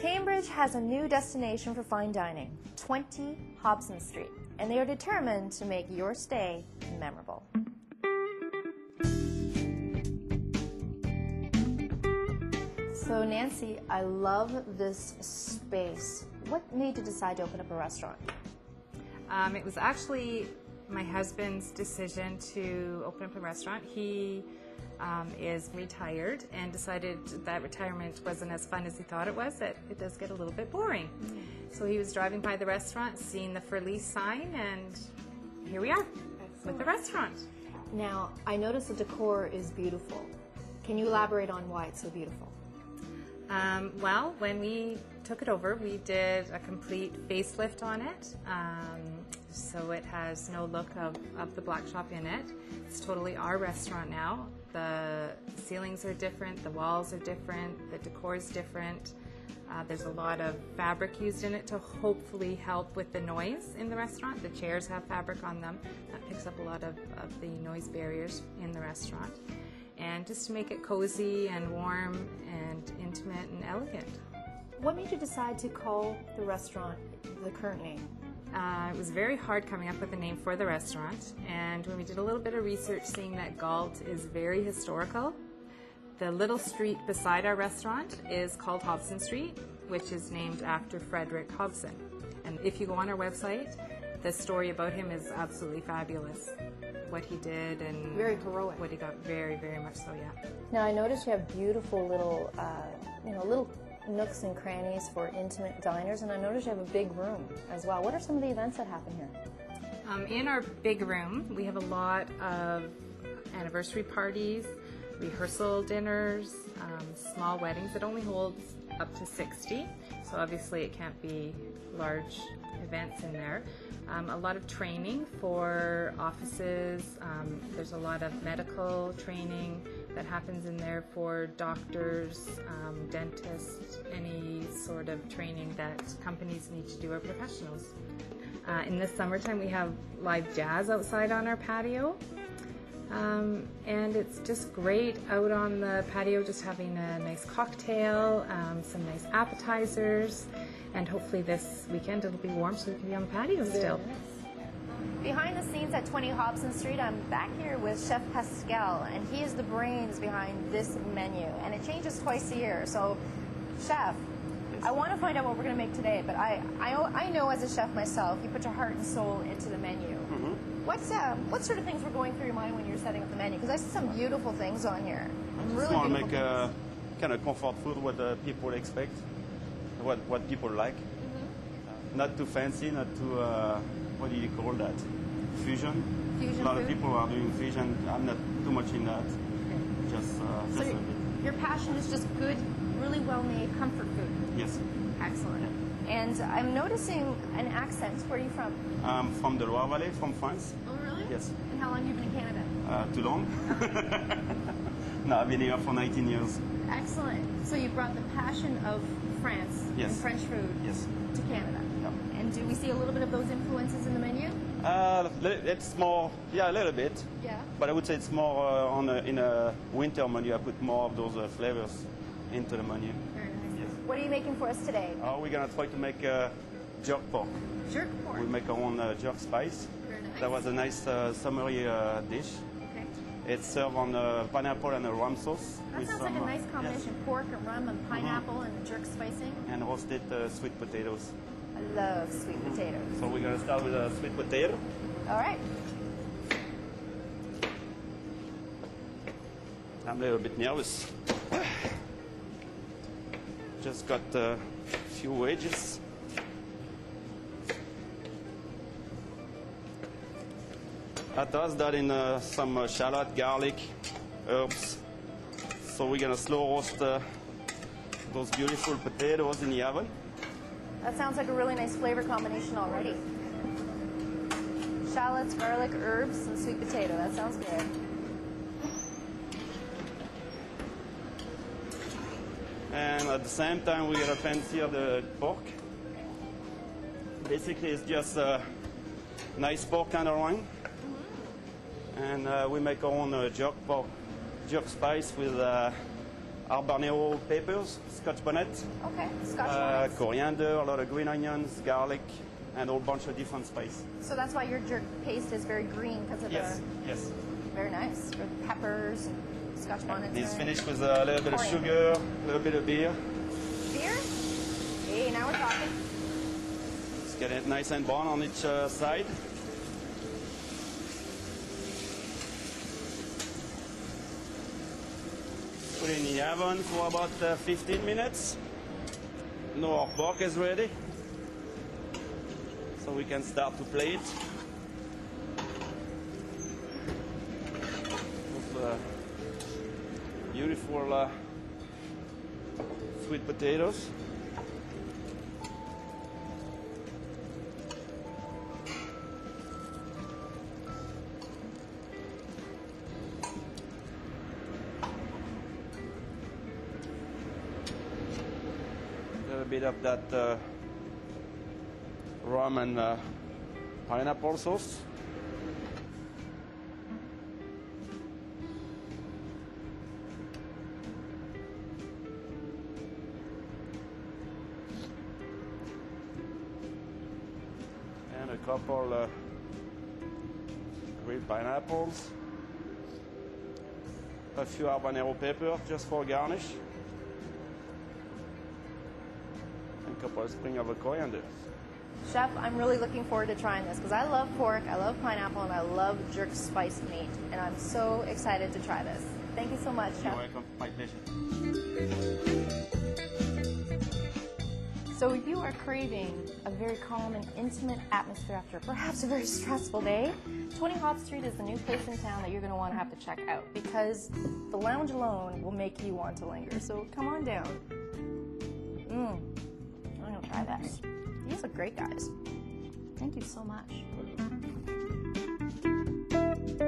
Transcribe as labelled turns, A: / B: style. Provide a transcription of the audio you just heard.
A: Cambridge has a new destination for fine dining, 20 Hobson Street, and they are determined to make your stay memorable. So Nancy, I love this space. What made you decide to open up a restaurant?
B: It was actually my husband's decision to open up a restaurant. He is retired and decided that retirement wasn't as fun as he thought it was, that it does get a little bit boring. So he was driving by the restaurant, seeing the for lease sign, and here we are with the restaurant.
A: Now, I noticed the decor is beautiful. Can you elaborate on why it's so beautiful?
B: Well, when we took it over, we did a complete facelift on it. So it has no look of the black shop in it. It's totally our restaurant now. The ceilings are different, the walls are different, the decor is different. There's a lot of fabric used in it to hopefully help with the noise in the restaurant. The chairs have fabric on them. That picks up a lot of the noise barriers in the restaurant. And just to make it cozy and warm and intimate and elegant.
A: What made you decide to call the restaurant the current name?
B: It was very hard coming up with a name for the restaurant, and when we did a little bit of research, seeing that Galt is very historical. The little street beside our restaurant is called Hobson Street, which is named after Frederick Hobson. And if you go on our website, the story about him is absolutely fabulous. What he did and
A: very heroic.
B: What he got, very, very much so, yeah.
A: Now I noticed you have beautiful little, little nooks and crannies for intimate diners, and I noticed you have a big room as well. What are some of the events that happen here?
B: In our big room, we have a lot of anniversary parties, rehearsal dinners, small weddings. It only holds up to 60, so obviously it can't be large events in there. A lot of training for offices. There's a lot of medical training that happens in there for doctors, dentists, any sort of training that companies need to do or professionals. In the summertime, we have live jazz outside on our patio. And it's just great out on the patio, just having a nice cocktail, some nice appetizers, and hopefully this weekend it'll be warm so we can be on the patio still.
A: Behind the scenes at 20 Hobson Street, I'm back here with Chef Pascal, and he is the brains behind this menu, and it changes twice a year. So, Chef, I want to find out what we're going to make today, but I know as a chef myself, you put your heart and soul into the menu. What sort of things were going through your mind when you were setting up the menu? Because I see some beautiful things on here.
C: Really want to make a kind of comfort food, what people expect, what people like. Not too fancy, not too, what do you call that? Fusion?
A: Fusion
C: a lot
A: food?
C: of people are doing fusion. I'm not too much in that. Just
A: so
C: a bit.
A: Your passion is just good, really well-made comfort food.
C: Yes.
A: Excellent. And I'm noticing an accent. Where are you from?
C: I'm from the Loire Valley, from France.
A: Oh, really?
C: Yes.
A: And how long have you been in Canada?
C: Too long. No, I've been here for 19 years.
A: Excellent. So you brought the passion of France and French food to Canada.
C: Yeah.
A: And do we see a little bit of those influences in the menu?
C: It's more, a little bit.
A: Yeah.
C: But I would say it's more in a winter menu. I put more of those flavors into the menu.
A: Very nice. Yes. What are you making for us today?
C: We're going to try to make jerk pork.
A: Jerk pork?
C: We make our own jerk spice.
A: Very nice.
C: That was a nice summery dish.
A: Okay.
C: It's served on pineapple and a rum sauce.
A: That sounds like a nice combination. Pork and rum and pineapple and jerk spicing.
C: And roasted sweet potatoes.
A: I love sweet potatoes.
C: So we're going to start with a sweet potato.
A: All right.
C: I'm a little bit nervous. Just got a few wedges. I tossed that in some shallot, garlic, herbs. So we're going to slow roast those beautiful potatoes in the oven.
A: That sounds like a really nice flavor combination already. Shallots, garlic, herbs, and sweet potato. That sounds good.
C: And at the same time, we're going to pan sear the pork. Basically, it's just a nice pork tenderloin. And we make our own jerk spice with habanero peppers, Scotch bonnet,
A: Okay, Scotch bonnets.
C: coriander, a lot of green onions, garlic, and a whole bunch of different spices.
A: So that's why your jerk paste is very green because of
C: Yes,
A: the
C: yes.
A: very nice with peppers and Scotch bonnets.
C: This
A: in it.
C: finished with a little bit of
A: Coriander.
C: sugar, a little bit of beer.
A: Beer? Hey, now we're talking.
C: Let's get it nice and brown on each side. Put it in the oven for about 15 minutes. Now our pork is ready. So we can start to plate. With beautiful sweet potatoes. A little bit of that rum and pineapple sauce. And a couple green pineapples. A few habanero peppers just for garnish. And a couple of spring of coriander.
A: Chef, I'm really looking forward to trying this because I love pork, I love pineapple, and I love jerk spiced meat. And I'm so excited to try this. Thank you so much, Chef.
C: You're welcome. My pleasure.
A: So if you are craving a very calm and intimate atmosphere after perhaps a very stressful day, 20 Hobson Street is the new place in town that you're going to want to have to check out because the lounge alone will make you want to linger. So come on down. I'm going to try that. These look great, guys. Thank you so much.